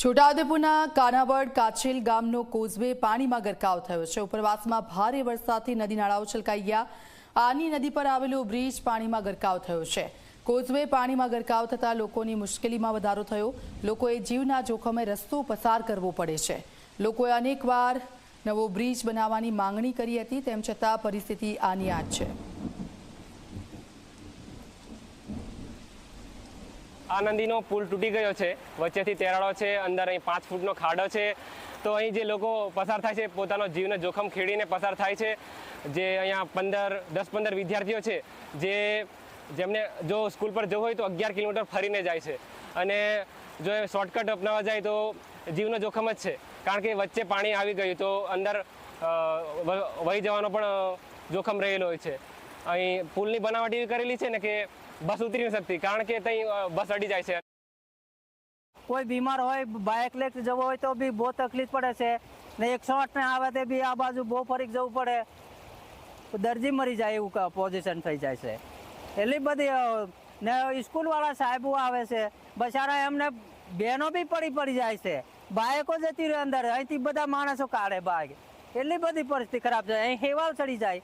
છોટાઉદેપુરના કાનાવડ કાચેલ ગામનો કોઝવે પાણીમાં ગરકાવ થયો છે। ઉપરવાસમાં ભારે વરસાદથી નદી નાળાઓ છલકાઈ ગયા। આની નદી પર આવેલો બ્રિજ પાણીમાં ગરકાવ થયો છે। કોઝવે પાણીમાં ગરકાવ થતાં લોકોની મુશ્કેલીમાં વધારો થયો। લોકોએ જીવના જોખમે રસ્તો પસાર કરવો પડે છે। લોકોએ અનેકવાર નવો બ્રિજ બનાવવાની માંગણી કરી હતી, તેમ છતાં પરિસ્થિતિ આની આ જ છે। આ નદીનો પુલ તૂટી ગયો છે, વચ્ચેથી તેરાળો છે, અંદર અહીં 5 ફૂટનો ખાડો છે। તો અહીં જે લોકો પસાર થાય છે પોતાનો જીવને જોખમ ખેડીને પસાર થાય છે। જે અહીંયા 10-15 વિદ્યાર્થીઓ છે જેમને જો સ્કૂલ પર જવું હોય તો 11 કિલોમીટર ફરીને જાય છે, અને જો એ શોર્ટકટ અપનાવવા જાય તો જીવનો જોખમ જ છે, કારણ કે વચ્ચે પાણી આવી ગયું તો અંદર વહી જવાનો પણ જોખમ રહેલો હોય છે। અહીં પુલની બનાવટ એવી કરેલી છે ને કે બસ ઉતરી નથી શકતી, કારણ કે ત્યાં બસ અડી જાય છે। કોઈ બીમાર હોય, બાઇક લઈને જવો હોય તો બી બહુ તકલીફ પડે છે ને 108 ને આવે તે બી આ બાજુ બહુ ફરીક જવું પડે, દર્દી મરી જાય એવું પોઝિશન થઈ જાય છે। એટલી બધી ને સ્કૂલવાળા સાહેબો આવે છે, બચારા એમને બહેનો બી પડી જાય છે, બાઇકો જતી રહે અંદર, અહીંથી બધા માણસો કાઢે બાઇક, એટલી બધી પરિસ્થિતિ ખરાબ છે। અહીં હેવાળ ચડી જાય